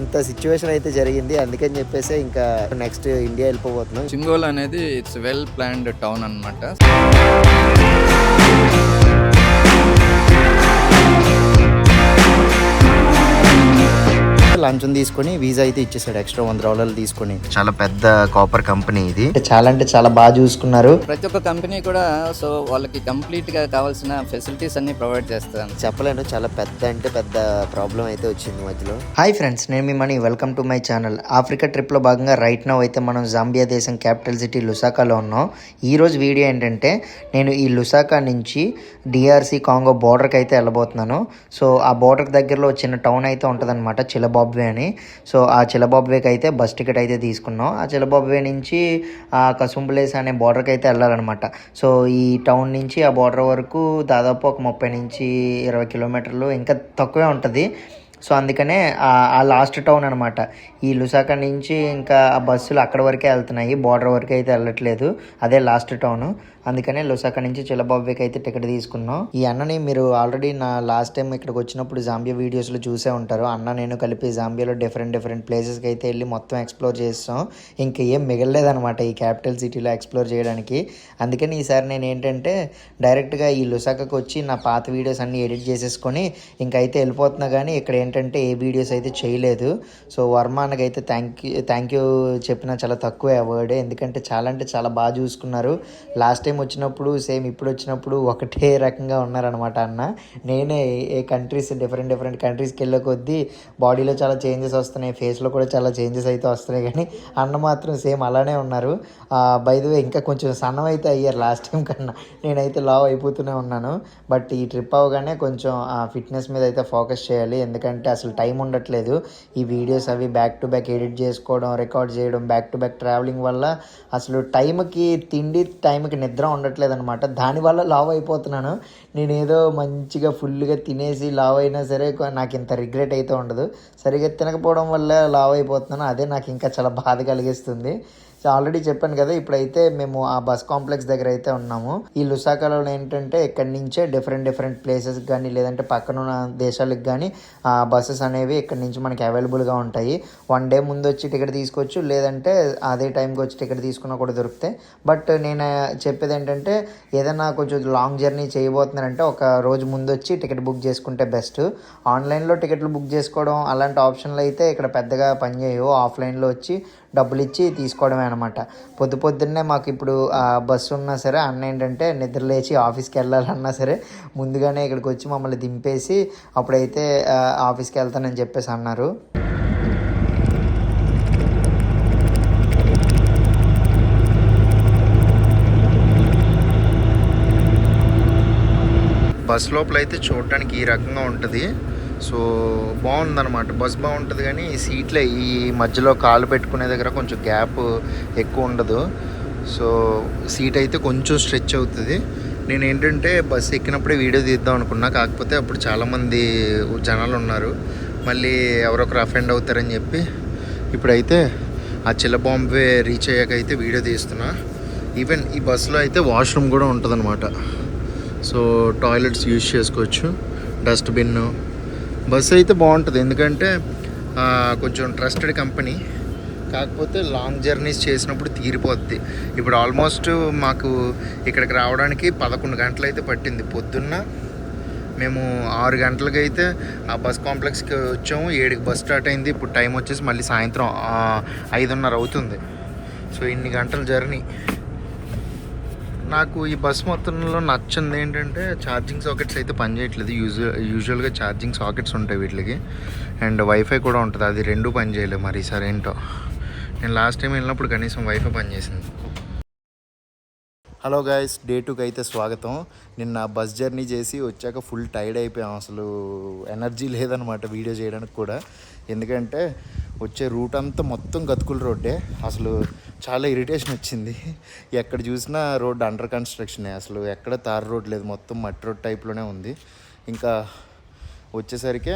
అంత సిచ్యువేషన్ అయితే జరిగింది. అందుకని చెప్పేసి ఇంకా నెక్స్ట్ ఇండియా వెళ్ళిపోతున్నాం. చింగోల్ అనేది ఇట్స్ వెల్ ప్లాన్డ్ టౌన్ అన్నమాట. లంచ్ తీసుకొని వీసా అయితే ఇచ్చేసాడు. ఎక్స్ట్రా $100 తీసుకొని. చాలా పెద్ద కాపర్ కంపెనీ ఇది. అంటే చాలా బాగా చూసుకున్నారు. ప్రతి ఒక్క కంపెనీ కూడా సో వాళ్ళకి కంప్లీట్ గా కావాల్సిన ఫెసిలిటీస్ అన్ని ప్రొవైడ్ చేస్తాను. చెప్పలేను, చాలా పెద్ద ప్రాబ్లం అయితే వచ్చింది మధ్యలో. హాయ్ ఫ్రెండ్స్, నేను మీ Mani. Welcome to my channel. Africa trip లో భాగంగా రైట్ నౌ అయితే మనం జాంబియా దేశం క్యాపిటల్ సిటీ లుసాకాలో ఉన్నాం. ఈ రోజు వీడియో ఏంటంటే నేను ఈ లుసాకా నుంచి డిఆర్సి కాంగో బోర్డర్కి అయితే వెళ్ళబోతున్నాను. సో ఆ బోర్డర్ దగ్గరలో చిన్న టౌన్ అయితే ఉంటుందన్నమాట, చిలబాబ్వే అని. సో ఆ చిలబాబ్వేకి అయితే బస్ టికెట్ అయితే తీసుకున్నాం. ఆ చిలబాబ్వే నుంచి ఆ కసుంబులేస్ అనే బోర్డర్కి అయితే వెళ్ళాలన్నమాట. సో ఈ టౌన్ నుంచి ఆ బోర్డర్ వరకు దాదాపు ఒక 30 నుంచి 20 కిలోమీటర్లు, ఇంకా తక్కువే ఉంటుంది. సో అందుకనే ఆ లాస్ట్ టౌన్ అనమాట. ఈ లుసాకా నుంచి ఇంకా ఆ బస్సులు అక్కడ వరకే వెళ్తున్నాయి, బోర్డర్ వరకు అయితే వెళ్ళట్లేదు. అదే లాస్ట్ టౌన్. అందుకనే లుసాకా నుంచి చిలబాబ్వేకి అయితే టికెట్ తీసుకున్నాం. ఈ అన్నని మీరు ఆల్రెడీ నా లాస్ట్ టైం ఇక్కడికి వచ్చినప్పుడు జాంబియా వీడియోస్లో చూసే ఉంటారు. అన్న నేను కలిపి జాంబియాలో డిఫరెంట్ ప్లేసెస్కి అయితే వెళ్ళి మొత్తం ఎక్స్ప్లోర్ చేస్తాం. ఇంకా ఏం మిగలలేదనమాట ఈ క్యాపిటల్ సిటీలో ఎక్స్ప్లోర్ చేయడానికి. అందుకని ఈసారి నేను ఏంటంటే డైరెక్ట్గా ఈ లుసాకాకి వచ్చి నా పాత వీడియోస్ అన్నీ ఎడిట్ చేసేసుకొని ఇంకైతే వెళ్ళిపోతున్నా. కానీ ఇక్కడ ఏంటంటే ఏ వీడియోస్ అయితే చేయలేదు. సో వర్మ అన్నకైతే థ్యాంక్ యూ చెప్పినా చాలా తక్కువే ఆ వర్డ్. ఎందుకంటే చాలా బాగా చూసుకున్నారు. లాస్ట్ టైం వచ్చినప్పుడు సేమ్ ఇప్పుడు వచ్చినప్పుడు ఒకటే రకంగా ఉన్నారనమాట అన్న. నేనే ఏ కంట్రీస్ డిఫరెంట్ కంట్రీస్కి వెళ్ళే కొద్దీ బాడీలో చాలా చేంజెస్ వస్తున్నాయి, ఫేస్లో కూడా చాలా చేంజెస్ అయితే వస్తున్నాయి. కానీ అన్న మాత్రం సేమ్ అలానే ఉన్నారు. బై ద వే ఇంకా కొంచెం సన్నం అయితే అయ్యారు లాస్ట్ టైం కన్నా. నేనైతే లావ్ అయిపోతూనే ఉన్నాను. బట్ ఈ ట్రిప్ అవగానే కొంచెం ఫిట్నెస్ మీద అయితే ఫోకస్ చేయాలి. ఎందుకంటే అసలు టైం ఉండట్లేదు. ఈ వీడియోస్ అవి బ్యాక్ టు బ్యాక్ ఎడిట్ చేసుకోవడం, రికార్డ్ చేయడం, బ్యాక్ టు బ్యాక్ ట్రావెలింగ్ వల్ల అసలు టైంకి తిండి, టైంకి నిద్ర ఉండట్లేదు అనమాట. దానివల్ల లావ్ అయిపోతున్నాను. నేనేదో మంచిగా ఫుల్గా తినేసి లావ్ అయినా సరే నాకు ఇంత రిగ్రెట్ అయితే ఉండదు. సరిగ్గా తినకపోవడం వల్ల లావ్ అయిపోతున్నాను. అదే నాకు ఇంకా చాలా బాధ కలిగిస్తుంది. సో ఆల్రెడీ చెప్పాను కదా, ఇప్పుడైతే మేము ఆ బస్ కాంప్లెక్స్ దగ్గర అయితే ఉన్నాము. ఈ లుసాకాలో ఏంటంటే ఇక్కడి నుంచే డిఫరెంట్ ప్లేసెస్కి కానీ లేదంటే పక్కన ఉన్న దేశాలకు కానీ బస్సెస్ అనేవి ఇక్కడి నుంచి మనకి అవైలబుల్గా ఉంటాయి. 1 డే ముందు వచ్చి టికెట్ తీసుకోవచ్చు, లేదంటే అదే టైంకి వచ్చి టికెట్ తీసుకున్నా కూడా దొరుకుతాయి. బట్ నేను చెప్పేది ఏంటంటే ఏదైనా కొంచెం లాంగ్ జర్నీ చేయబోతున్నారంటే ఒక రోజు ముందు వచ్చి టికెట్ బుక్ చేసుకుంటే బెస్ట్. ఆన్లైన్లో టికెట్లు బుక్ చేసుకోవడం అలాంటి ఆప్షన్లు అయితే ఇక్కడ పెద్దగా పనిచేయవు. ఆఫ్లైన్లో వచ్చి డబ్బులు ఇచ్చి తీసుకోవడమే అనమాట. పొద్దున్నే మాకు ఇప్పుడు బస్సు ఉన్నా సరే అన్న ఏంటంటే నిద్ర లేచి ఆఫీస్కి వెళ్ళాలన్నా సరే ముందుగానే ఇక్కడికి వచ్చి మమ్మల్ని దింపేసి అప్పుడైతే ఆఫీస్కి వెళ్తానని చెప్పేసి అన్నారు. బస్ లోపల అయితే చూడటానికి ఈ రకంగా ఉంటుంది. సో బాగుందన్నమాట. బస్ బాగుంటుంది కానీ ఈ సీట్లే ఈ మధ్యలో కాలు పెట్టుకునే దగ్గర కొంచెం గ్యాప్ ఎక్కువ ఉండదు. సో సీట్ అయితే కొంచెం స్ట్రెచ్ అవుతుంది. నేను ఏంటంటే బస్ ఎక్కినప్పుడే వీడియో తీద్దాం అనుకున్నా, కాకపోతే అప్పుడు చాలామంది జనాలు ఉన్నారు, మళ్ళీ ఎవరొకరు అఫెండ్ అవుతారని చెప్పి ఇప్పుడైతే ఆ చిలబాంబే రీచ్ అయ్యాక అయితే వీడియో తీస్తున్నా. ఈవెన్ ఈ బస్సులో అయితే వాష్రూమ్ కూడా ఉంటుందన్నమాట. సో టాయిలెట్స్ యూజ్ చేసుకోవచ్చు, డస్ట్బిన్. బస్సు అయితే బాగుంటుంది ఎందుకంటే కొంచెం ట్రస్టెడ్ కంపెనీ. కాకపోతే లాంగ్ జర్నీస్ చేసినప్పుడు తీరిపోద్ది. ఇప్పుడు ఆల్మోస్ట్ మాకు ఇక్కడికి రావడానికి 11 గంటలు అయితే పట్టింది. పొద్దున్న మేము 6 గంటలకి అయితే ఆ బస్ కాంప్లెక్స్కి వచ్చాము. 7కి బస్ స్టార్ట్ అయింది. ఇప్పుడు టైం వచ్చేసి మళ్ళీ సాయంత్రం 5:30 అవుతుంది. సో ఇన్ని గంటల జర్నీ. నాకు ఈ బస్ మొత్తంలో నచ్చింది ఏంటంటే ఛార్జింగ్ సాకెట్స్ అయితే పనిచేయట్లేదు. యూజువల్గా ఛార్జింగ్ సాకెట్స్ ఉంటాయి వీటికి, అండ్ వైఫై కూడా ఉంటుంది. అది రెండూ పనిచేయలేదు. మరి ఈసారి ఏంటో. నేను లాస్ట్ టైం వెళ్ళినప్పుడు కనీసం వైఫై పనిచేసింది. హలో గైస్, డే 2కి అయితే స్వాగతం. నిన్న బస్ జర్నీ చేసి వచ్చాక ఫుల్ టైర్డ్ అయిపోయాం. అసలు ఎనర్జీ లేదనమాట వీడియో చేయడానికి కూడా. ఎందుకంటే వచ్చే రూట్ అంతా మొత్తం గతుకుల రోడ్డే. అసలు చాలా ఇరిటేషన్ వచ్చింది. ఎక్కడ చూసినా రోడ్ అండర్ కన్స్ట్రక్షనే. అసలు ఎక్కడ తార్ రోడ్ లేదు, మొత్తం మట్టి రోడ్ టైప్లోనే ఉంది. ఇంకా వచ్చేసరికి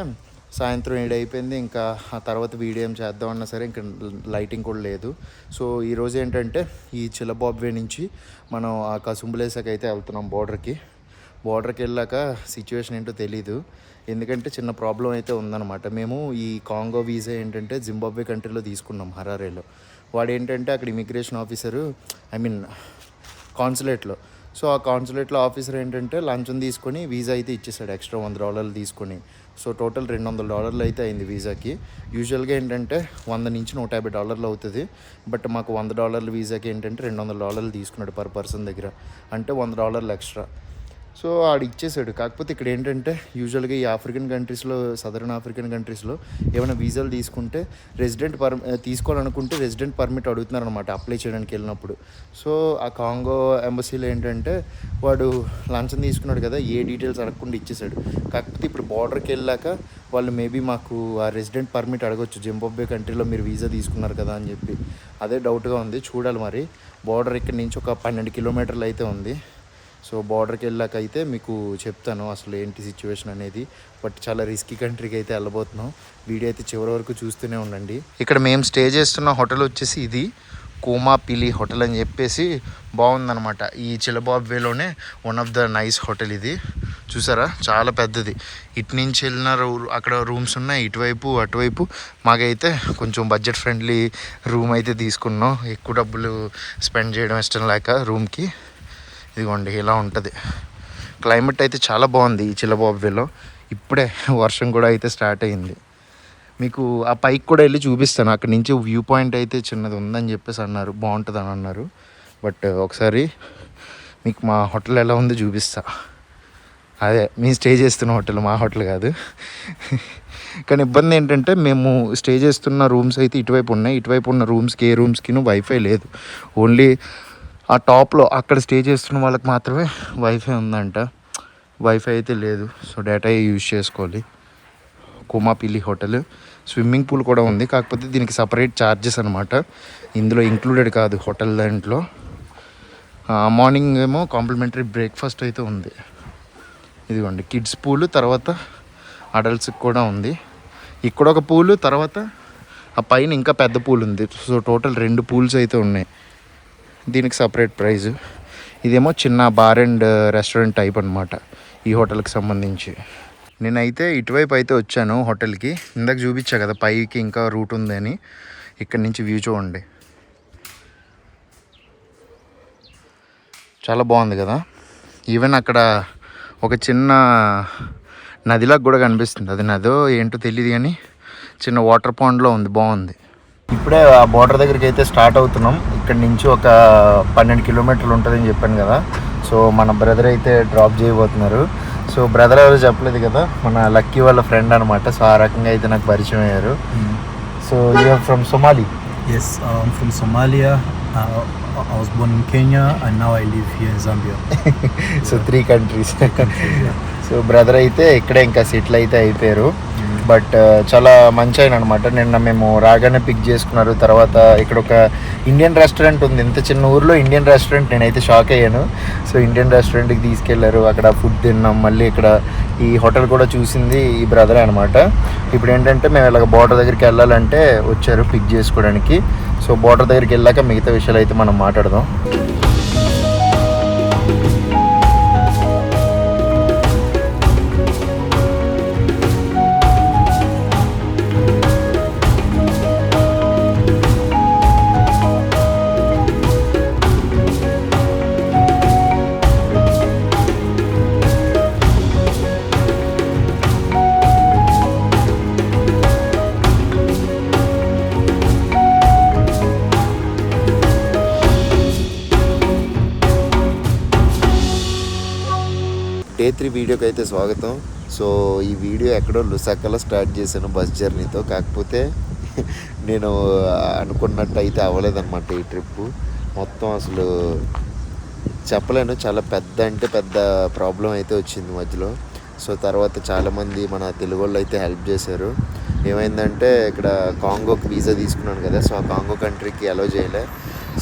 సాయంత్రం 7 అయిపోయింది. ఇంకా ఆ తర్వాత వీడియో ఏం చేద్దామన్నా సరే ఇంకా లైటింగ్ కూడా లేదు. సో ఈరోజు ఏంటంటే ఈ చిలబాబ్వే నుంచి మనం ఆ కసుంబులేసాకి అయితే వెళ్తున్నాం బోర్డర్కి. బార్డర్కి వెళ్ళాక సిచ్యువేషన్ ఏంటో తెలీదు. ఎందుకంటే చిన్న ప్రాబ్లం అయితే ఉందన్నమాట. మేము ఈ కాంగో వీసా ఏంటంటే జింబాబ్వే కంట్రీలో తీసుకున్నాం, హరారేలో. వాడు ఏంటంటే అక్కడ ఇమిగ్రేషన్ ఆఫీసరు, కాన్సులేట్లో. సో ఆ కాన్సులేట్లో ఆఫీసర్ ఏంటంటే లంచం తీసుకొని వీసా అయితే ఇచ్చేసాడు, ఎక్స్ట్రా $100 తీసుకొని. సో టోటల్ $200 అయితే అయింది వీసాకి. యూజువల్గా ఏంటంటే $100 నుంచి $150 అవుతుంది. బట్ మాకు $100 వీసాకి ఏంటంటే $200 తీసుకున్నాడు పర్ పర్సన్ దగ్గర, అంటే $100 ఎక్స్ట్రా. సో ఆడు ఇచ్చేసాడు. కాకపోతే ఇక్కడ ఏంటంటే యూజువల్గా ఈ ఆఫ్రికన్ కంట్రీస్లో, సదరన్ ఆఫ్రికన్ కంట్రీస్లో ఏమైనా వీసాలు తీసుకుంటే తీసుకోవాలనుకుంటే రెసిడెంట్ పర్మిట్ అడుగుతున్నారనమాట అప్లై చేయడానికి వెళ్ళినప్పుడు. సో ఆ కాంగో ఎంబసీలో ఏంటంటే వాడు లంచం తీసుకున్నాడు కదా, ఏ డీటెయిల్స్ అడగకుండా ఇచ్చేసాడు. కాకపోతే ఇప్పుడు బార్డర్కి వెళ్ళాక వాళ్ళు మేబీ మాకు ఆ రెసిడెంట్ పర్మిట్ అడగొచ్చు, జింబాబ్వే కంట్రీలో మీరు వీసా తీసుకున్నారు కదా అని చెప్పి. అదే డౌట్గా ఉంది, చూడాలి మరి. బార్డర్ ఇక్కడ నుంచి ఒక 12 కిలోమీటర్లు అయితే ఉంది. సో బార్డర్కి వెళ్ళాక అయితే మీకు చెప్తాను అసలు ఏంటి సిచ్యువేషన్ అనేది. బట్ చాలా రిస్కీ కంట్రీకి అయితే వెళ్ళబోతున్నాం. వీడియో అయితే చివరి వరకు చూస్తూనే ఉండండి. ఇక్కడ మేము స్టే చేస్తున్న హోటల్ వచ్చేసి ఇది కోమా పిలి హోటల్ అని చెప్పేసి బాగుందన్నమాట. ఈ జింబాబ్వేలోనే one of the nice hotel ఇది. చూసారా, చాలా పెద్దది. ఇటు నుంచి వెళ్ళిన అక్కడ రూమ్స్ ఉన్నాయి, ఇటువైపు అటువైపు. మాకైతే కొంచెం బడ్జెట్ ఫ్రెండ్లీ రూమ్ అయితే తీసుకున్నాం, ఎక్కువ డబ్బులు స్పెండ్ చేయడం ఇష్టం లేక రూమ్కి. ఇదిగోండి ఇలా ఉంటుంది. క్లైమేట్ అయితే చాలా బాగుంది ఈ జింబాబ్వేలో. ఇప్పుడే వర్షం కూడా అయితే స్టార్ట్ అయింది. మీకు ఆ పైకి కూడా వెళ్ళి చూపిస్తాను. అక్కడి నుంచి వ్యూ పాయింట్ అయితే చిన్నది ఉందని చెప్పేసి అన్నారు, బాగుంటుందని అన్నారు. బట్ ఒకసారి మీకు మా హోటల్ ఎలా ఉందో చూపిస్తా. అదే మేము స్టే చేస్తున్న హోటల్, మా హోటల్ కాదు. కానీ ఇబ్బంది ఏంటంటే మేము స్టే చేస్తున్న రూమ్స్ అయితే ఇటువైపు ఉన్నాయి. ఇటువైపు ఉన్న రూమ్స్కి ఏ రూమ్స్కి వైఫై లేదు. ఓన్లీ ఆ టాప్లో అక్కడ స్టే చేస్తున్న వాళ్ళకి మాత్రమే వైఫై ఉందంట. వైఫై అయితే లేదు. సో డేటా యూజ్ చేసుకోవాలి. కోమాపిలి హోటల్. స్విమ్మింగ్ పూల్ కూడా ఉంది, కాకపోతే దీనికి సపరేట్ ఛార్జెస్ అనమాట. ఇందులో ఇంక్లూడెడ్ కాదు హోటల్ దాంట్లో. మార్నింగ్ ఏమో కాంప్లిమెంటరీ బ్రేక్ఫాస్ట్ అయితే ఉంది. ఇదిగోండి కిడ్స్ పూల్, తర్వాత అడల్ట్స్కి కూడా ఉంది. ఇక్కడ ఒక పూలు, తర్వాత ఆ పైన ఇంకా పెద్ద పూల్ ఉంది. సో టోటల్ 2 పూల్స్ అయితే ఉన్నాయి. దీనికి సపరేట్ ప్రైజ్. ఇదేమో చిన్న బార్ అండ్ రెస్టారెంట్ టైప్ అనమాట ఈ హోటల్కి సంబంధించి. నేనైతే ఇటువైపు అయితే వచ్చాను హోటల్కి. ఇందాక చూపించా కదా పైకి ఇంకా రూట్ ఉంది అని. ఇక్కడి నుంచి వ్యూ చూడండి, చాలా బాగుంది కదా. ఈవెన్ అక్కడ ఒక చిన్న నదిలాగా కూడా కనిపిస్తుంది. అది నదో ఏంటో తెలియదు కానీ చిన్న వాటర్ పాండ్లో ఉంది, బాగుంది. ఇప్పుడే ఆ బార్డర్ దగ్గరికి అయితే స్టార్ట్ అవుతున్నాం. ఇక్కడ నుంచి ఒక 12 కిలోమీటర్లు ఉంటుందని చెప్పాను కదా. సో మన బ్రదర్ అయితే డ్రాప్ చేయబోతున్నారు. సో బ్రదర్ ఎవరు చెప్పలేదు కదా, మన లక్కీ వాళ్ళ ఫ్రెండ్ అనమాట. సో ఆ రకంగా అయితే నాకు పరిచయం అయ్యారు. So you are from Somali? Yes, I'm from Somalia. I was born in Kenya and now I live here in Zambia. So 3 countries. So brother అయితే ఇక్కడే ఇంకా సెటిల్ అయితే అయిపోయారు. బట్ చాలా మంచి ఆయన అనమాట. నిన్న మేము రాగానే పిక్ చేసుకున్నారు. తర్వాత ఇక్కడ ఒక ఇండియన్ రెస్టారెంట్ ఉంది, ఇంత చిన్న ఊర్లో ఇండియన్ రెస్టారెంట్. నేనైతే షాక్ అయ్యాను. సో ఇండియన్ రెస్టారెంట్కి తీసుకెళ్లారు, అక్కడ ఫుడ్ తిన్నాం. మళ్ళీ ఇక్కడ ఈ హోటల్ కూడా చూసింది ఈ బ్రదరే అనమాట. ఇప్పుడు ఏంటంటే మేము ఇలాగ బార్డర్ దగ్గరికి వెళ్ళాలంటే వచ్చారు పిక్ చేసుకోవడానికి. సో బార్డర్ దగ్గరికి వెళ్ళాక మిగతా విషయాలు అయితే మనం మాట్లాడదాం. డే 3 వీడియోకి అయితే స్వాగతం. సో ఈ వీడియో ఎక్కడో లుసాకాలో స్టార్ట్ చేశాను బస్ జర్నీతో. కాకపోతే నేను అనుకున్నట్టు అయితే అవ్వలేదన్నమాట ఈ ట్రిప్పు. మొత్తం అసలు చెప్పలేను, చాలా పెద్ద ప్రాబ్లం అయితే వచ్చింది మధ్యలో. సో తర్వాత చాలామంది మన తెలుగు వాళ్ళు అయితే హెల్ప్ చేశారు. ఏమైందంటే ఇక్కడ కాంగోకి వీసా తీసుకున్నాను కదా, సో ఆ కాంగో కంట్రీకి అలో చేయలే.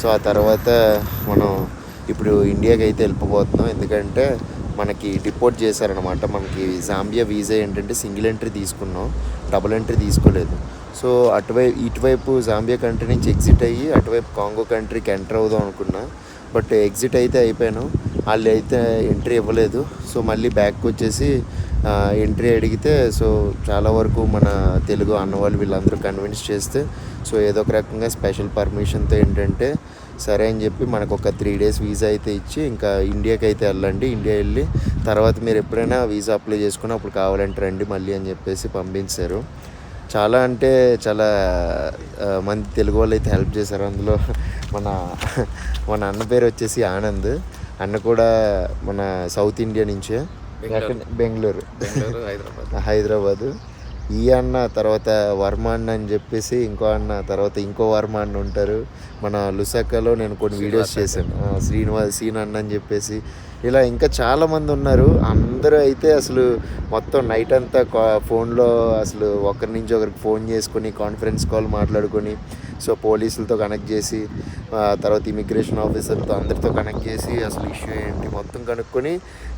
సో ఆ తర్వాత మనం ఇప్పుడు ఇండియాకి అయితే వెళ్ళిపోతున్నాం. ఎందుకంటే మనకి డిపోర్ట్ చేశారనమాట. మనకి జాంబియా వీసా ఏంటంటే సింగిల్ ఎంట్రీ తీసుకున్నాం, డబుల్ ఎంట్రీ తీసుకోలేదు. సో ఇటువైపు జాంబియా కంట్రీ నుంచి ఎగ్జిట్ అయ్యి అటువైపు కాంగో కంట్రీకి ఎంటర్ అవుదాం అనుకున్నా. బట్ ఎగ్జిట్ అయితే అయిపోయాను. వాళ్ళు అయితే ఎంట్రీ ఇవ్వలేదు. సో మళ్ళీ బ్యాక్ వచ్చేసి ఎంట్రీ అడిగితే సో చాలా వరకు మన తెలుగు అన్నవాళ్ళు వీళ్ళందరూ కన్విన్స్ చేస్తే సో ఏదో ఒక రకంగా స్పెషల్ పర్మిషన్తో ఏంటంటే సరే అని చెప్పి మనకు ఒక 3 days వీసా అయితే ఇచ్చి ఇంకా ఇండియాకి అయితే వెళ్ళండి, ఇండియా వెళ్ళి తర్వాత మీరు ఎప్పుడైనా వీసా అప్లై చేసుకుని అప్పుడు కావాలంటే రండి మళ్ళీ అని చెప్పేసి పంపించారు. చాలా అంటే చాలా మంది తెలుగు వాళ్ళు అయితే హెల్ప్ చేశారు. అందులో మన మన అన్న పేరు వచ్చేసి ఆనంద్ అన్న కూడా మన సౌత్ ఇండియా నుంచే, బెంగళూరు హైదరాబాదు. ఈ అన్న తర్వాత వర్మ అన్న అని చెప్పేసి ఇంకో అన్న, తర్వాత ఇంకో వర్మ అన్న ఉంటారు. మన లుసాకాలో నేను కొన్ని వీడియోస్ చేశాను, సీన్ అన్న అని చెప్పేసి ఇలా ఇంకా చాలామంది ఉన్నారు. అందరూ అయితే అసలు మొత్తం నైట్ అంతా ఫోన్లో అసలు ఒకరి నుంచి ఒకరికి ఫోన్ చేసుకొని కాన్ఫరెన్స్ కాల్ మాట్లాడుకొని సో పోలీసులతో కనెక్ట్ చేసి తర్వాత ఇమిగ్రేషన్ ఆఫీసర్తో అందరితో కనెక్ట్ చేసి అసలు ఇష్యూ ఏంటి మొత్తం కనుక్కొని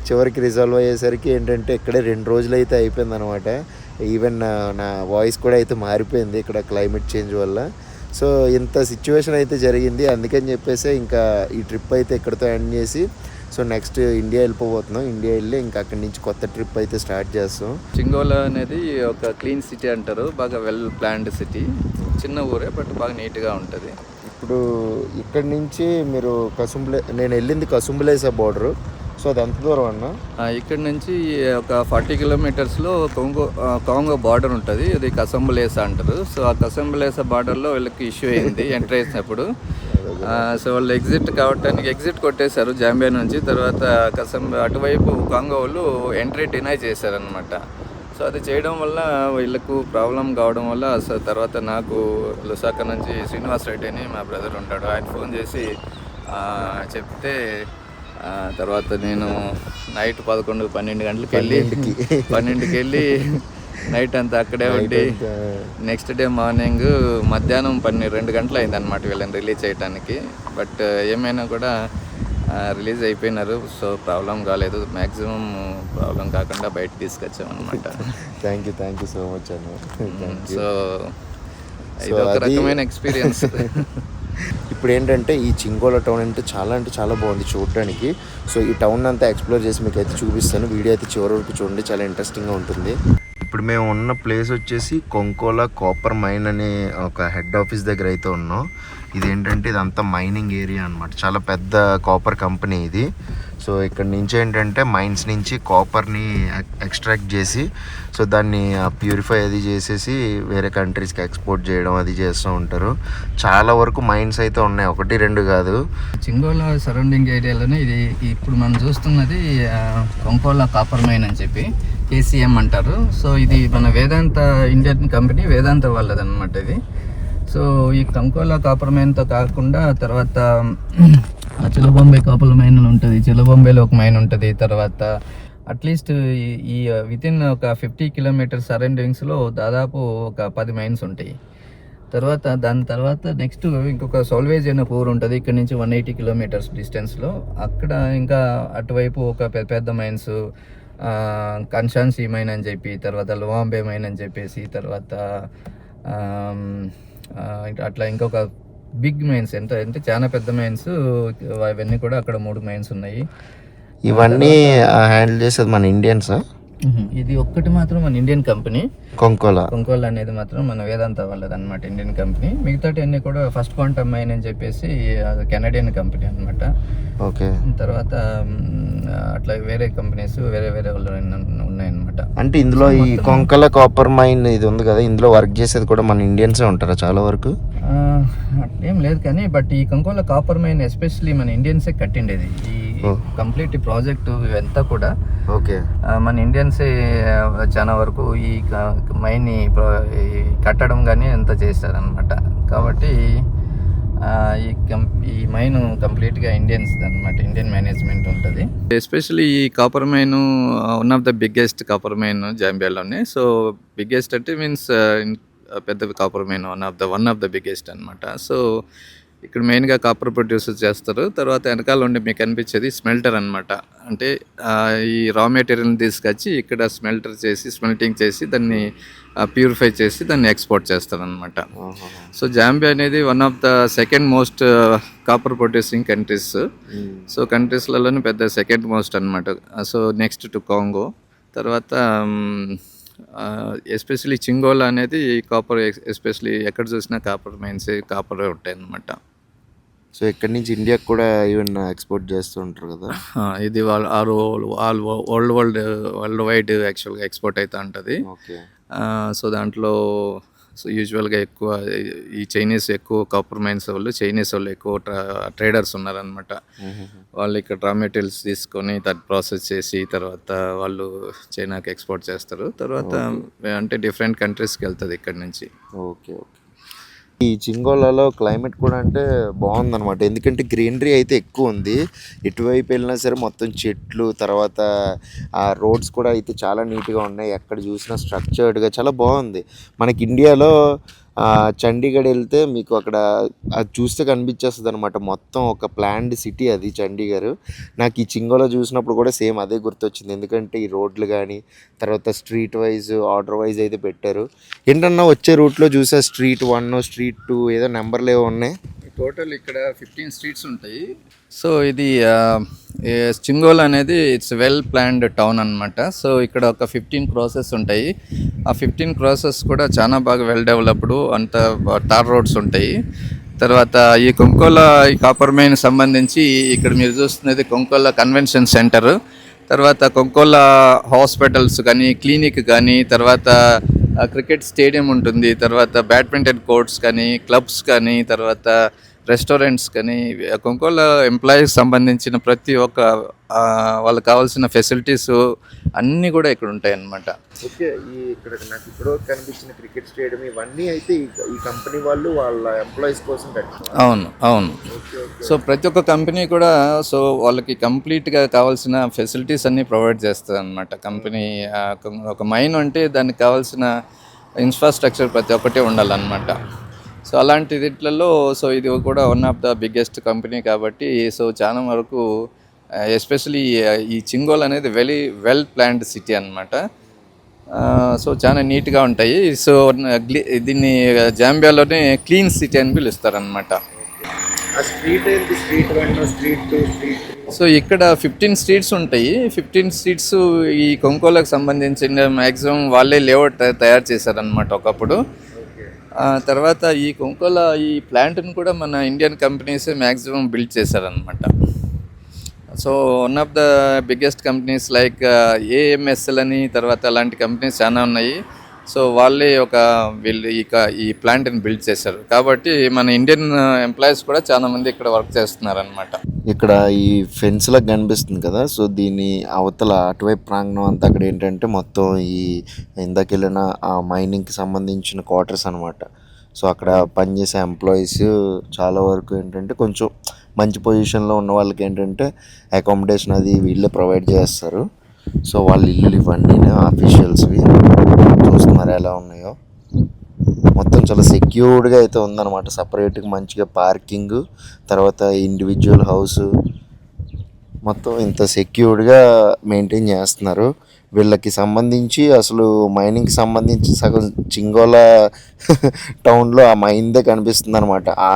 చివరికి రిజాల్వ్ అయ్యేసరికి ఏంటంటే ఇక్కడే 2 రోజులు అయితే అయిపోయింది అనమాట. ఈవెన్ నా వాయిస్ కూడా అయితే మారిపోయింది ఇక్కడ క్లైమేట్ చేంజ్ వల్ల. సో ఇంత సిచ్యువేషన్ అయితే జరిగింది. అందుకని చెప్పేసి ఇంకా ఈ ట్రిప్ అయితే ఇక్కడితో ఎండ్ చేసి సో నెక్స్ట్ ఇండియా వెళ్ళిపోతున్నాం. ఇండియా వెళ్ళి ఇంకా అక్కడి నుంచి కొత్త ట్రిప్ అయితే స్టార్ట్ చేస్తాం. చింగోలా అనేది ఒక క్లీన్ సిటీ అంటారు, బాగా వెల్ ప్లాన్డ్ సిటీ. చిన్న ఊరే బట్ బాగా నీట్గా ఉంటుంది. ఇప్పుడు ఇక్కడి నుంచి మీరు నేను వెళ్ళింది కసుంబులేసా బార్డరు. సో అది ఎంత దూరం అన్న? ఇక్కడ నుంచి ఒక 40 kilometers కాంగో బార్డర్ ఉంటుంది, అది కసంబులేసా అంటారు. సో ఆ కసంబులేసా బార్డర్లో వీళ్ళకి ఇష్యూ అయింది ఎంటర్ చేసినప్పుడు. సో వాళ్ళు ఎగ్జిట్ కొట్టేశారు జాంబియా నుంచి. తర్వాత అటువైపు కాంగో వాళ్ళు ఎంట్రీ డినై చేశారనమాట. సో అది చేయడం వల్ల వీళ్ళకు ప్రాబ్లం కావడం వల్ల తర్వాత నాకు లుసాకా నుంచి శ్రీనివాస్ రెడ్డి అని మా బ్రదర్ ఉంటాడు, ఆయన ఫోన్ చేసి చెప్తే తర్వాత నేను నైట్ 11-12 గంటలకు వెళ్ళి 12కి వెళ్ళి నైట్ అంతా అక్కడే ఉండి నెక్స్ట్ డే మార్నింగ్ మధ్యాహ్నం 12 గంటలు అయింది అనమాట వీళ్ళని రిలీజ్ చేయడానికి. బట్ ఏమైనా కూడా రిలీజ్ అయిపోయినారు. సో ప్రాబ్లం కాలేదు, మ్యాక్సిమం ప్రాబ్లం కాకుండా బయట తీసుకొచ్చామన్నమాట. థ్యాంక్ యూ సో మచ్ అన్న. సో ఇది ఒక రకమైన ఎక్స్పీరియన్స్. ఇప్పుడు ఏంటంటే ఈ చింగోలా టౌన్ అంటే చాలా బాగుంది చూడడానికి. సో ఈ టౌన్ అంతా ఎక్స్ప్లోర్ చేసి మీకు అయితే చూపిస్తాను. వీడియో అయితే చివరి వరకు చూడండి, చాలా ఇంట్రెస్టింగ్గా ఉంటుంది. ఇప్పుడు మేము ఉన్న ప్లేస్ వచ్చేసి కొంకోలా కాపర్ మైన్ అనే ఒక హెడ్ ఆఫీస్ దగ్గర అయితే ఉన్నాం. ఇదేంటంటే ఇదంతా మైనింగ్ ఏరియా అనమాట, చాలా పెద్ద కాపర్ కంపెనీ ఇది. సో ఇక్కడ నుంచి ఏంటంటే మైన్స్ నుంచి కాపర్ని ఎక్స్ట్రాక్ట్ చేసి సో దాన్ని ప్యూరిఫై అది చేసేసి వేరే కంట్రీస్కి ఎక్స్పోర్ట్ చేయడం అది చేస్తూ ఉంటారు. చాలా వరకు మైన్స్ అయితే ఉన్నాయి, 1-2 కాదు. చింగోలా సరౌండింగ్ ఏరియాలోనే ఇది ఇప్పుడు మనం చూస్తున్నది కొంకోలా కాపర్ మైన్ అని చెప్పి KCM అంటారు. సో ఇది మన వేదాంత ఇండియన్ కంపెనీ, వేదాంత వాళ్ళదన్నమాట ఇది. సో ఈ కంకోలా కాపర్ మైన్తో కాకుండా తర్వాత చిలబొంబే కాపర్ మైన్ ఉంటుంది, చిలబొంబేలో ఒక మైన్ ఉంటుంది. తర్వాత అట్లీస్ట్ ఈ వితిన్ ఒక 50 kilometers సరౌండింగ్స్లో దాదాపు ఒక 10 మైన్స్ ఉంటాయి. దాని తర్వాత నెక్స్ట్ ఇంకొక సోల్వేజ్ అనే ఊరు ఉంటుంది, ఇక్కడ నుంచి 180 kilometers డిస్టెన్స్లో. అక్కడ ఇంకా అటువైపు ఒక పెద్ద మైన్స్, కన్షాన్సీ మైన్ అని చెప్పి, తర్వాత లువాంబే మైన్ అని చెప్పేసి, తర్వాత అట్లా ఇంకొక బిగ్ మైన్స్ అంటే చాలా పెద్ద మైన్స్. అవన్నీ కూడా అక్కడ 3 మైన్స్ ఉన్నాయి. ఇవన్నీ హ్యాండిల్ చేసేది మన ఇండియన్సా? ఇది ఒక్కటి మాత్రం మన ఇండియన్ కంపెనీ, కొంకోలా అనేది మాత్రం మన వేదాంత వాళ్ళది అనమాట, ఇండియన్ కంపెనీ. మిగతాటి అన్ని కూడా ఫస్ట్ క్వాంటమ్ మైన్ అని చెప్పేసి కెనడియన్ కంపెనీ అనమాట. ఓకే. తర్వాత అట్లా వేరే కంపెనీస్ వేరే వాళ్ళు ఉన్నాయన్నమాట. అంటే ఇందులో ఈ కొంకల కాపర్ మైన్ ఇది ఉంది కదా, ఇందులో వర్క్ చేసేది కూడా మన ఇండియన్సే ఉంటారా చాలా వరకు? అట్లేం లేదు కానీ బట్ ఈ కొంకోలా కాపర్ మైన్ ఎస్పెషల్లీ మన ఇండియన్సే కట్టిండేది. ఈ కంప్లీట్ ప్రాజెక్ట్ ఇవంతా కూడా ఓకే మన ఇండియన్సే చాలా వరకు ఈ మైన్ని కట్టడం కానీ ఎంత చేస్తారనమాట. కాబట్టి ఈ మైన్ కంప్లీట్గా ఇండియన్స్ అనమాట, ఇండియన్ మేనేజ్మెంట్ ఉంటుంది. ఎస్పెషల్లీ ఈ copper mine one of the biggest copper mine జాంబియాలోనే. సో బిగ్గెస్ట్ అంటే మీన్స్ పెద్ద copper mine one of the biggest అనమాట. సో ఇక్కడ మెయిన్గా కాపర్ ప్రొడ్యూసర్ చేస్తారు. తర్వాత వెనకాల ఉండి మీకు కనిపించేది స్మెల్టర్ అనమాట. అంటే ఈ రా మెటీరియల్ని తీసుకొచ్చి ఇక్కడ స్మెల్టింగ్ చేసి దాన్ని ప్యూరిఫై చేసి దాన్ని ఎక్స్పోర్ట్ చేస్తారనమాట. సో జాంబియా అనేది one of the second most copper producing countries. So కంట్రీస్లలోనే పెద్ద సెకండ్ మోస్ట్ అనమాట. సో నెక్స్ట్ టు కాంగో, తర్వాత ఎస్పెషలీ చింగోలా అనేది కాపర్, ఎస్పెషలీ ఎక్కడ చూసినా కాపర్ మైన్స్ కాపర్ ఉంటాయి అన్నమాట. సో ఇక్కడి నుంచి ఇండియాకి కూడా ఈవెన్ ఎక్స్పోర్ట్ చేస్తూ ఉంటారు కదా. ఇది వరల్డ్ వైడ్ యాక్చువల్గా ఎక్స్పోర్ట్ అవుతూ ఉంటుంది. ఓకే. సో దాంట్లో యూజువల్గా ఎక్కువ ఈ చైనీస్ ఎక్కువ కాపర్ మైన్స్ చైనీస్ వాళ్ళు ఎక్కువ ట్రేడర్స్ ఉన్నారనమాట. వాళ్ళు ఇక్కడ రా మెటీరియల్స్ తీసుకొని దాన్ని ప్రాసెస్ చేసి తర్వాత వాళ్ళు చైనాకి ఎక్స్పోర్ట్ చేస్తారు. తర్వాత అంటే డిఫరెంట్ కంట్రీస్కి వెళ్తుంది ఇక్కడ నుంచి. Okay okay. ఈ చింగోలాలో క్లైమేట్ కూడా అంటే బాగుందన్నమాట. ఎందుకంటే గ్రీనరీ అయితే ఎక్కువ ఉంది. ఎటువైపు వెళ్ళినా సరే మొత్తం చెట్లు, తర్వాత ఆ రోడ్స్ కూడా అయితే చాలా నీట్గా ఉన్నాయి. ఎక్కడ చూసినా స్ట్రక్చర్డ్గా చాలా బాగుంది. మనకి ఇండియాలో చండీగఢ్ వెళ్తే మీకు అక్కడ అది చూస్తే కనిపించేస్తుంది అనమాట. మొత్తం ఒక ప్లాన్డ్ సిటీ అది చండీగఢ్. నాకు ఈ చింగోలా చూసినప్పుడు కూడా సేమ్ అదే గుర్తొచ్చింది. ఎందుకంటే ఈ రోడ్లు కానీ తర్వాత స్ట్రీట్ వైజ్ ఆర్డర్ వైజ్ అయితే పెట్టారు. ఏంటన్నా వచ్చే రూట్లో చూసా స్ట్రీట్ 1, స్ట్రీట్ 2 ఏదో నెంబర్లు ఏవో ఉన్నాయి. టోటల్ ఇక్కడ 15 స్ట్రీట్స్ ఉంటాయి. సో ఇది చింగోలా అనేది ఇట్స్ వెల్ ప్లాన్డ్ టౌన్ అనమాట. సో ఇక్కడ ఒక 15 క్రాసెస్ ఉంటాయి. ఆ 15 క్రాసెస్ కూడా చాలా బాగా వెల్ డెవలప్డ్, అంత టార్ రోడ్స్ ఉంటాయి. తర్వాత ఈ కొంకోలా ఈ కాపర్ మైన్ సంబంధించి ఇక్కడ మీరు చూస్తున్నది కొంకోలా కన్వెన్షన్ సెంటర్, తర్వాత కొంకోలా హాస్పిటల్స్ కానీ క్లినిక్ కానీ, తర్వాత క్రికెట్ స్టేడియం ఉంటుంది, తర్వాత బ్యాడ్మింటన్ కోర్ట్స్ కానీ క్లబ్స్ కానీ, తర్వాత రెస్టారెంట్స్ కానీ, కొంకోలా ఎంప్లాయీస్ సంబంధించిన ప్రతి ఒక్క వాళ్ళకి కావాల్సిన ఫెసిలిటీస్ అన్నీ కూడా ఇక్కడ ఉంటాయి అన్నమాట. ఓకే. ఈ ఇక్కడ నాకు ఇప్పుడు కనిపించిన క్రికెట్ స్టేడియం ఇవన్నీ అయితే ఈ కంపెనీ వాళ్ళు వాళ్ళ ఎంప్లాయీస్ కోసం పెట్టారు. అవును అవును. సో ప్రతి ఒక్క కంపెనీ కూడా సో వాళ్ళకి కంప్లీట్గా కావాల్సిన ఫెసిలిటీస్ అన్నీ ప్రొవైడ్ చేస్తుంది అనమాట. కంపెనీ ఒక మైన్ అంటే దానికి కావాల్సిన ఇన్ఫ్రాస్ట్రక్చర్ ప్రతి ఒక్కటి ఉండాలన్నమాట. సో అలాంటి దీంట్లో సో ఇది కూడా one of the biggest company కాబట్టి సో చాలా వరకు ఎస్పెషలీ ఈ చింగోల్ అనేది వెల్ ప్లాన్డ్ సిటీ అనమాట. సో చాలా నీట్గా ఉంటాయి. సో దీన్ని జాంబియాలోనే క్లీన్ సిటీ అని పిలుస్తారనమాట. సో ఇక్కడ 15 స్ట్రీట్స్ ఉంటాయి. 15 స్ట్రీట్స్ ఈ కొంకోలకు సంబంధించిన మ్యాక్సిమం వాళ్ళే లేఅవుట్ తయారు చేశారనమాట ఒకప్పుడు. తర్వాత ఈ కొంకోలా ఈ ప్లాంట్ని కూడా మన ఇండియన్ కంపెనీసే మ్యాక్సిమం బిల్డ్ చేశారనమాట. So one of the biggest companies like ఏఎంఎస్ఎల్ అని, తర్వాత అలాంటి కంపెనీస్ చాలా ఉన్నాయి. సో వాళ్ళే వీళ్ళు ఈ ప్లాంట్ని బిల్డ్ చేశారు కాబట్టి మన ఇండియన్ ఎంప్లాయీస్ కూడా చాలా మంది ఇక్కడ వర్క్ చేస్తున్నారనమాట. ఇక్కడ ఈ ఫెన్స్ లాగా కనిపిస్తుంది కదా. సో దీని అవతల అటువైపు ప్రాంగణం అంతా అక్కడ ఏంటంటే మొత్తం ఈ ఇందాక వెళ్ళిన ఆ మైనింగ్కి సంబంధించిన క్వార్టర్స్ అనమాట. సో అక్కడ పనిచేసే ఎంప్లాయీస్ చాలా వరకు ఏంటంటే కొంచెం మంచి పొజిషన్లో ఉన్న వాళ్ళకి ఏంటంటే అకామిడేషన్ అది వీళ్ళే ప్రొవైడ్ చేస్తారు. సో వాళ్ళ ఇల్లు ఇవన్నీ ఆఫీషియల్స్వి చూస్తున్నారు ఎలా ఉన్నాయో. మొత్తం చాలా సెక్యూర్డ్గా అయితే ఉందన్నమాట. సపరేట్గా మంచిగా పార్కింగ్, తర్వాత ఇండివిజువల్ హౌస్, మొత్తం ఇంత సెక్యూర్డ్గా మెయింటైన్ చేస్తున్నారు. వీళ్ళకి సంబంధించి అసలు మైనింగ్కి సంబంధించి సగం చింగోలా టౌన్లో ఆ మైన్దే కనిపిస్తుంది అనమాట. ఆ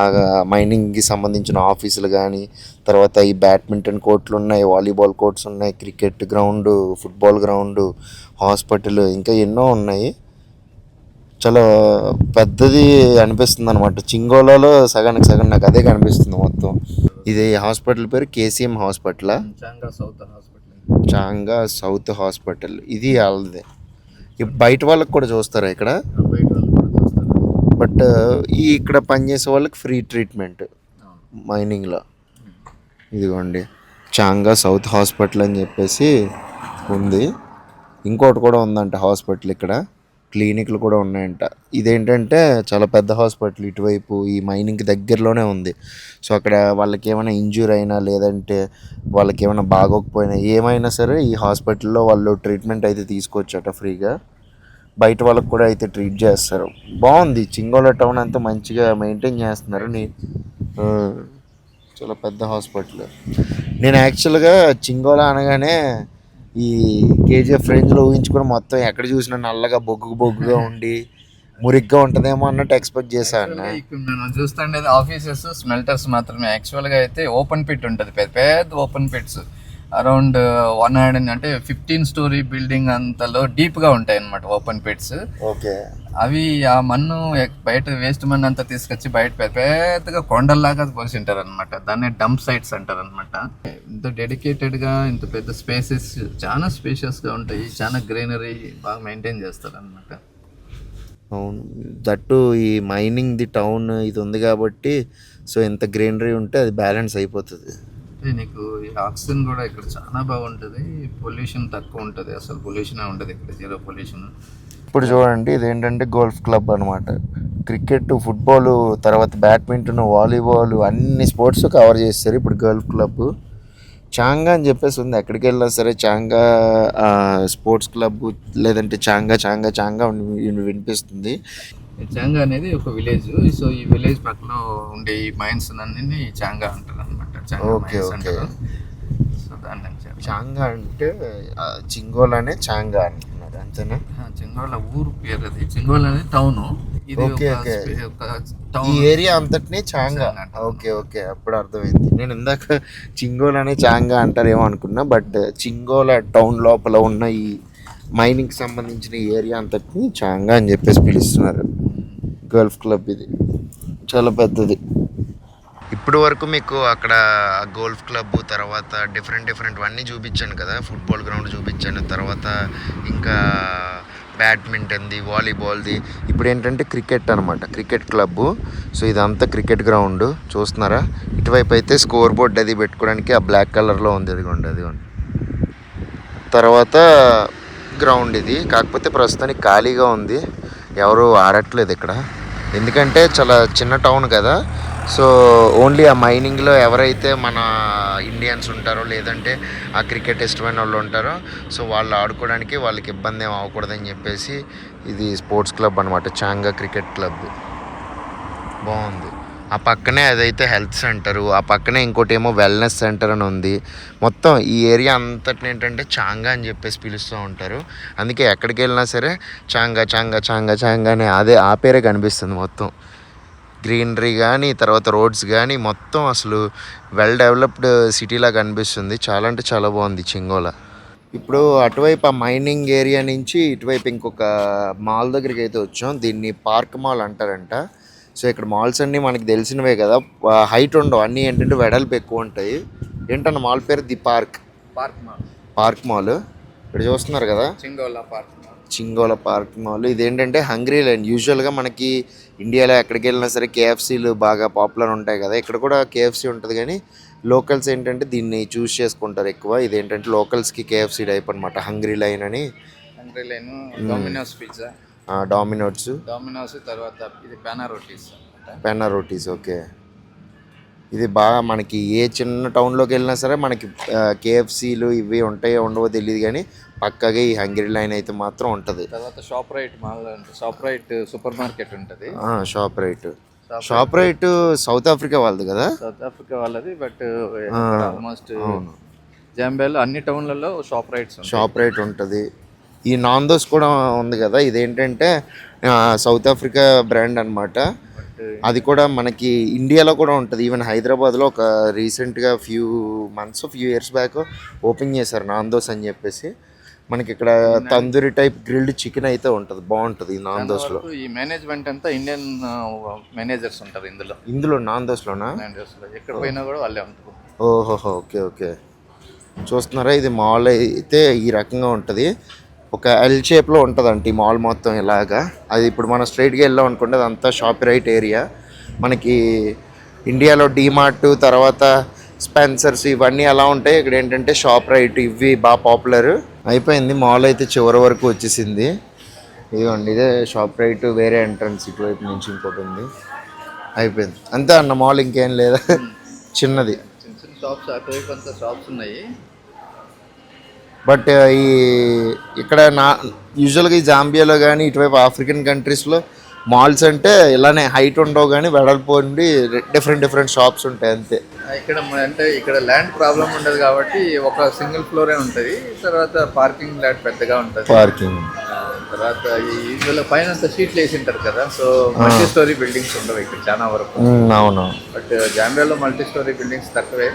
మైనింగ్కి సంబంధించిన ఆఫీసులు కానీ, తర్వాత ఈ బ్యాడ్మింటన్ కోర్ట్లు ఉన్నాయి, వాలీబాల్ కోర్ట్స్ ఉన్నాయి, cricket ground, football ground, hospital, ఇంకా ఎన్నో ఉన్నాయి. చాలా పెద్దది అనిపిస్తుంది అనమాట. చింగోలాలో సగానికి సగం నాకు అదే కనిపిస్తుంది మొత్తం. ఇది హాస్పిటల్ పేరు కేసీఎం హాస్పిటల్, చాంగా సౌత్ హాస్పిటల్. ఇది వాళ్ళదే. బయట వాళ్ళకి కూడా చూస్తారా ఇక్కడ? బట్ ఇక్కడ పనిచేసే వాళ్ళకి ఫ్రీ ట్రీట్మెంట్ మైనింగ్లో. ఇదిగోండి చాంగా సౌత్ హాస్పిటల్ అని చెప్పేసి ఉంది. ఇంకోటి కూడా ఉందంట హాస్పిటల్ ఇక్కడ. క్లినిక్లు కూడా ఉన్నాయంట. ఇదేంటంటే చాలా పెద్ద హాస్పిటల్, ఇటువైపు ఈ మైనింగ్కి దగ్గరలోనే ఉంది. సో అక్కడ వాళ్ళకి ఏమైనా ఇంజ్యూర్ అయినా లేదంటే వాళ్ళకి ఏమైనా బాగోకపోయినా ఏమైనా సరే ఈ హాస్పిటల్లో వాళ్ళు ట్రీట్మెంట్ అయితే తీసుకోవచ్చట ఫ్రీగా. బయట వాళ్ళకి కూడా అయితే ట్రీట్ చేస్తారు. బాగుంది. చింగోలా టౌన్ అంతా మంచిగా మెయింటైన్ చేస్తున్నారు. చాలా పెద్ద హాస్పిటల్. నేను యాక్చువల్గా చింగోలా అనగానే ఈ కేజీఎఫ్ రేంజ్లో ఊహించుకొని మొత్తం ఎక్కడ చూసినా నల్లగా బొగ్గుగా ఉండి మురిగ్గా ఉంటుందేమో అన్నట్టు ఎక్స్పెక్ట్ చేశాను. ఇక్కడ మనం చూస్తుండేది ఆఫీసెస్, స్మెల్టర్స్ మాత్రమే. యాక్చువల్గా అయితే ఓపెన్ పిట్ ఉంటుంది, పెద్ద పెద్ద ఓపెన్ పిట్స్ అరౌండ్ 100 అంటే 15 స్టోరీ బిల్డింగ్ అంతలో డీప్గా ఉంటాయి అన్నమాట ఓపెన్ పిట్స్. ఓకే. అవి ఆ మన్ను బయట వేస్ట్ మన్ను అంతా తీసుకొచ్చి బయట పెద్దగా కొండల్లాగా పోసింటారు అనమాట. దాన్ని డంప్ సైట్స్ అంటారు అనమాట. ఇంత డెడికేటెడ్ గా, ఇంత పెద్ద స్పేసెస్, చాలా స్పేషియస్ గా ఉంటాయి, చాలా గ్రీనరీ బాగా మెయింటైన్ చేస్తారు అనమాట. అవును, దట్టు ఈ మైనింగ్ ది టౌన్ ఇది ఉంది కాబట్టి సో ఎంత గ్రీనరీ ఉంటే అది బ్యాలెన్స్ అయిపోతుంది. నీకు ఈ ఆక్సిజన్ కూడా ఇక్కడ చాలా బాగుంటుంది, పొల్యూషన్ తక్కువ ఉంటుంది, అసలు పొల్యూషన్ ఉంటుంది ఇక్కడ, జీరో పొల్యూషన్. ఇప్పుడు చూడండి, ఇదేంటంటే గోల్ఫ్ క్లబ్ అనమాట. క్రికెట్, ఫుట్బాల్, తర్వాత బ్యాడ్మింటన్, వాలీబాల్ అన్ని స్పోర్ట్స్ కవర్ చేస్తారు ఇప్పుడు గోల్ఫ్ క్లబ్. చాంగా అని చెప్పేసి ఉంది, ఎక్కడికి వెళ్ళినా సరే చాంగా స్పోర్ట్స్ క్లబ్ లేదంటే చాంగా వినిపిస్తుంది. చాంగా అనేది ఒక విలేజ్. సో ఈ విలేజ్ పక్కన ఉండే ఈ మైన్స్ అన్ని చాంగా అంటారు అనమాట. Okay okay. చాంగా అంటే చింగోలానే చాంగా అంటున్నారు, అంతేనా? చింగోలా ఊరు పేరు అది. చింగోలా అనేది టౌన్. Okay okay. ఈ ఏరియా అంతటినీ చాంగా. ఓకే ఓకే, అప్పుడు అర్థమైంది. నేను ఇందాక చింగోలానే చాంగా అంటారేమో అనుకున్నా, బట్ చింగోలా టౌన్ లోపల ఉన్న ఈ మైనింగ్ సంబంధించిన ఏరియా అంతటిని చాంగా అని చెప్పేసి పిలుస్తున్నారు. గల్ఫ్ క్లబ్ ఇది చాలా పెద్దది. ఇప్పుడు వరకు మీకు అక్కడ గోల్ఫ్ క్లబ్, తర్వాత డిఫరెంట్ అన్నీ చూపించాను కదా. ఫుట్బాల్ గ్రౌండ్ చూపించాను, తర్వాత ఇంకా బ్యాడ్మింటన్ది, వాలీబాల్ది. ఇప్పుడు ఏంటంటే క్రికెట్ అనమాట, క్రికెట్ క్లబ్. సో ఇదంతా క్రికెట్ గ్రౌండ్ చూస్తున్నారా. ఇటువైపు అయితే స్కోర్ బోర్డ్ అది పెట్టుకోవడానికి ఆ బ్లాక్ కలర్లో ఉంది, అదిగోండి. తర్వాత గ్రౌండ్ ఇది, కాకపోతే ప్రస్తుతానికి ఖాళీగా ఉంది, ఎవరు ఆడట్లేదు ఇక్కడ. ఎందుకంటే చాలా చిన్న టౌన్ కదా. సో ఓన్లీ ఆ మైనింగ్లో ఎవరైతే మన ఇండియన్స్ ఉంటారో లేదంటే ఆ క్రికెట్ ఇష్టమైన వాళ్ళు ఉంటారో సో వాళ్ళు ఆడుకోవడానికి వాళ్ళకి ఇబ్బంది ఏం అవ్వకూడదని చెప్పేసి ఇది స్పోర్ట్స్ క్లబ్ అనమాట, చాంగా క్రికెట్ క్లబ్. బాగుంది. ఆ పక్కనే అదైతే హెల్త్ సెంటరు, ఆ పక్కనే ఇంకోటి ఏమో వెల్నెస్ సెంటర్ అని ఉంది. మొత్తం ఈ ఏరియా అంతటిని ఏంటంటే చాంగా అని చెప్పేసి పిలుస్తూ ఉంటారు. అందుకే ఎక్కడికి వెళ్ళినా సరే చాంగా అని అదే ఆ పేరే కనిపిస్తుంది. మొత్తం గ్రీనరీ కానీ, తర్వాత రోడ్స్ కానీ, మొత్తం అసలు వెల్ డెవలప్డ్ సిటీలా కనిపిస్తుంది. చాలా అంటే చాలా బాగుంది చింగోలా. ఇప్పుడు అటువైపు ఆ మైనింగ్ ఏరియా నుంచి ఇటువైపు ఇంకొక మాల్ దగ్గరికి అయితే వచ్చాం. దీన్ని పార్క్ మాల్ అంటారంట. సో ఇక్కడ మాల్స్ అన్నీ మనకి తెలిసినవే కదా, హైట్ ఉండవు, అన్నీ ఏంటంటే వెడల్పు ఎక్కువ ఉంటాయి. ఏంటన్న మాల్ పేరు? The park mall. ఇక్కడ చూస్తున్నారు కదా, చింగోలా పార్క్ మాల్. ఇదేంటంటే హంగ్రీ లైన్. యూజువల్గా మనకి ఇండియాలో ఎక్కడికి వెళ్ళినా సరే కేఎఫ్సీలు బాగా పాపులర్ ఉంటాయి కదా, ఇక్కడ కూడా కేఎఫ్సీ ఉంటుంది. కానీ లోకల్స్ ఏంటంటే దీన్ని చూస్ చేసుకుంటారు ఎక్కువ. ఇదేంటంటే లోకల్స్కి కేఎఫ్సీ టైప్ అనమాట, హంగ్రీ లైన్ అని. డొమినోస్ పిజ్జా, డామినోస్, తర్వాత ఇది పెన్నా రోటీస్. ఓకే. ఇది బాగా మనకి ఏ చిన్న టౌన్లోకి వెళ్ళినా సరే మనకి కేఎఫ్సీలు ఇవి ఉంటాయో ఉండవో తెలియదు, కానీ పక్కగా ఈ హంగ్రీ లైన్ అయితే మాత్రం ఉంటుంది. తర్వాత షాప్ రైట్ సూపర్ మార్కెట్ ఉంటుంది. షాప్ రైట్ సౌత్ ఆఫ్రికా వాళ్ళది కదా. సౌత్ ఆఫ్రికా వాళ్ళది, బట్ ఆల్మోస్ట్ జాంబియాలో అన్ని టౌన్లలో షాప్ రైట్ ఉంటుంది. ఈ నాందోస్ కూడా ఉంది కదా, ఇదేంటంటే సౌత్ ఆఫ్రికా బ్రాండ్ అనమాట. అది కూడా మనకి ఇండియాలో కూడా ఉంటుంది. ఈవెన్ హైదరాబాద్లో ఒక రీసెంట్గా ఫ్యూ ఇయర్స్ బ్యాక్ ఓపెన్ చేశారు నాందోస్ అని చెప్పేసి. మనకి ఇక్కడ తందూరి టైప్ గ్రిల్డ్ చికెన్ అయితే ఉంటుంది, బాగుంటుంది ఈ నాందోస్లో. ఈ మేనేజ్మెంట్ అంతా ఇండియన్ మేనేజర్స్ ఉంటారు ఇందులో నాందోస్లోనా? ఎక్కడ పోయినా కూడా వాళ్ళే ఉంటారు. ఓహోహో, ఓకే ఓకే. చూస్తున్నారా, ఇది మాల్ అయితే ఈ రకంగా ఉంటుంది. ఒక ఎల్ షేప్లో ఉంటుందంట ఈ మాల్ మొత్తం ఇలాగా. అది ఇప్పుడు మనం స్ట్రైట్గా వెళ్ళాం అనుకుంటే అదంతా షాప్ రైట్ ఏరియా. మనకి ఇండియాలో డీమార్ట్, తర్వాత స్పెన్సర్స్ ఇవన్నీ ఎలా ఉంటాయి, ఇక్కడ ఏంటంటే షాప్ రైట్ ఇవి బాగా పాపులర్ అయిపోయింది. మాల్ అయితే చివరి వరకు వచ్చేసింది. ఇదిగోండి, ఇదే షాప్ రైట్, వేరే ఎంట్రన్స్ ఇటువైపు నుంచి ఇంకోటి ఉంది. అయిపోయింది అంతే అన్న మాల్, ఇంకేం లేదా, చిన్నది. చిన్న షాప్స్ అటువైపు అంతా షాప్స్ ఉన్నాయి. బట్ ఇక్కడ యూజువల్గా ఈ జాంబియాలో కానీ ఇటువైపు ఆఫ్రికన్ కంట్రీస్లో మాల్స్ అంటే ఇలానే హైట్ ఉండవు కానీ వెడల్పు ఉండి డిఫరెంట్ షాప్స్ ఉంటాయి అంతే. ఇక్కడ అంటే ఇక్కడ ల్యాండ్ ప్రాబ్లం ఉండదు కాబట్టి ఒక సింగిల్ ఫ్లోరే ఉంటుంది. తర్వాత పార్కింగ్ ల్యాండ్ పెద్దగా ఉంటుంది. పార్కింగ్ తర్వాత వీళ్ళ పైన అంతా షీట్లు వేసి ఉంటారు కదా, సో మల్టీ స్టోరీ బిల్డింగ్స్ ఉండవు ఇక్కడ చాలా వరకు. అవును. బట్ జాంబియాలో మల్టీ స్టోరీ బిల్డింగ్స్ తక్కువే,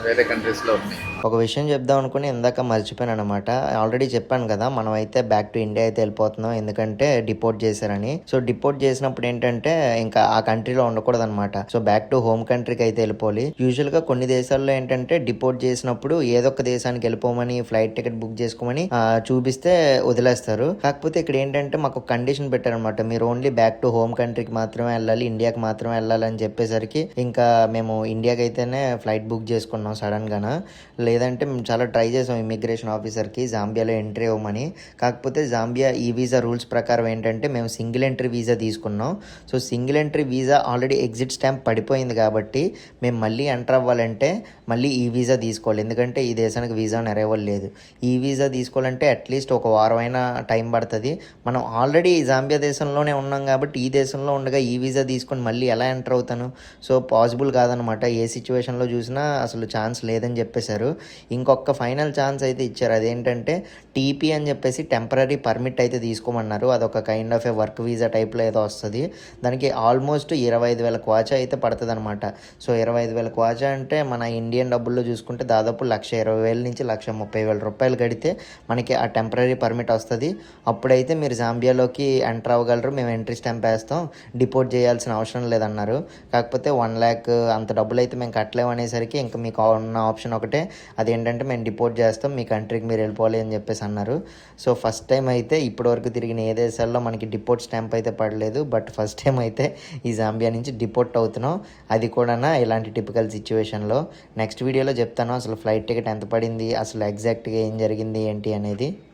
వేరే కంట్రీస్లో ఉన్నాయి. ఒక విషయం చెప్దాం అనుకుని ఇందాక మర్చిపోయాను అనమాట. ఆల్రెడీ చెప్పాను కదా, మనం అయితే బ్యాక్ టు ఇండియా అయితే వెళ్ళిపోతున్నాం, ఎందుకంటే డిపోర్ట్ చేశారని. సో డిపోర్ట్ చేసినప్పుడు ఏంటంటే ఇంకా ఆ కంట్రీలో ఉండకూడదు అనమాట. సో బ్యాక్ టు హోమ్ కంట్రీకి అయితే వెళ్ళిపోవాలి. యూజువల్ గా కొన్ని దేశాల్లో ఏంటంటే డిపోర్ట్ చేసినప్పుడు ఏదో ఒక దేశానికి వెళ్ళిపోమని ఫ్లైట్ టికెట్ బుక్ చేసుకోమని చూపిస్తే వదిలేస్తారు. కాకపోతే ఇక్కడ ఏంటంటే మాకు కండిషన్ పెట్టారనమాట, మీరు ఓన్లీ బ్యాక్ టు హోమ్ కంట్రీకి మాత్రమే వెళ్ళాలి, ఇండియాకి మాత్రమే వెళ్ళాలి అని చెప్పేసరికి ఇంకా మేము ఇండియాకి అయితేనే ఫ్లైట్ బుక్ చేసుకున్నాం సడన్ గాన. లేదంటే మేము చాలా ట్రై చేసాం ఇమిగ్రేషన్ ఆఫీసర్కి జాంబియాలో ఎంట్రీ అవ్వమని. కాకపోతే జాంబియా ఈ వీసా రూల్స్ ప్రకారం ఏంటంటే మేము సింగిల్ ఎంట్రీ వీసా తీసుకున్నాం. So single entry visa already exit stamp పడిపోయింది కాబట్టి మేము మళ్ళీ ఎంటర్ అవ్వాలంటే మళ్ళీ ఈ వీసా తీసుకోవాలి, ఎందుకంటే ఈ దేశానికి వీసా అరైవల్ లేదు. ఈ వీసా తీసుకోవాలంటే అట్లీస్ట్ ఒక వారం అయినా టైం పడుతుంది. మనం ఆల్రెడీ జాంబియా దేశంలోనే ఉన్నాం కాబట్టి ఈ దేశంలో ఉండగా ఈ వీసా తీసుకొని మళ్ళీ ఎలా ఎంటర్ అవుతాను? సో పాసిబుల్ కాదనమాట. ఏ సిచ్యువేషన్లో చూసినా అసలు ఛాన్స్ లేదని చెప్పేశారు. ఇంకొక ఫైనల్ ఛాన్స్ అయితే ఇచ్చారు, అదేంటంటే టీపీ అని చెప్పేసి టెంపరీ పర్మిట్ అయితే తీసుకోమన్నారు. అదొక kind of A work visa టైప్లో ఏదో వస్తుంది. దానికి ఆల్మోస్ట్ 25,000 క్వాచా అయితే పడుతుంది అనమాట. సో 25,000 క్వాచా అంటే మన ఇండియన్ డబ్బుల్లో చూసుకుంటే దాదాపు 1,20,000 నుంచి 1,30,000 రూపాయలు కడితే మనకి ఆ టెంపరీ పర్మిట్ వస్తుంది. అప్పుడైతే మీరు జాంబియాలోకి ఎంటర్ అవ్వగలరు, మేము ఎంట్రీ స్టాంప్ వేస్తాం, డిపోర్ట్ చేయాల్సిన అవసరం లేదన్నారు. కాకపోతే 1 lakh అంత డబ్బులు అయితే మేము కట్టలేము అనేసరికి ఇంకా మీకు ఉన్న ఆప్షన్ ఒకటే, అదేంటంటే మేము డిపోర్ట్ చేస్తాం, మీ కంట్రీకి మీరు వెళ్ళిపోవాలి అని చెప్పేసి అన్నారు. సో ఫస్ట్ టైం అయితే ఇప్పటివరకు తిరిగిన ఏ దేశాల్లో మనకి డిపోర్ట్ స్టాంప్ అయితే పడలేదు, బట్ ఫస్ట్ టైం అయితే ఈ జాంబియా నుంచి డిపోర్ట్ అవుతున్నాం, అది కూడా ఇలాంటి టిపికల్ సిచ్యువేషన్లో. నెక్స్ట్ వీడియోలో చెప్తాను అసలు ఫ్లైట్ టికెట్ ఎంత పడింది, అసలు ఎగ్జాక్ట్గా ఏం జరిగింది ఏంటి అనేది.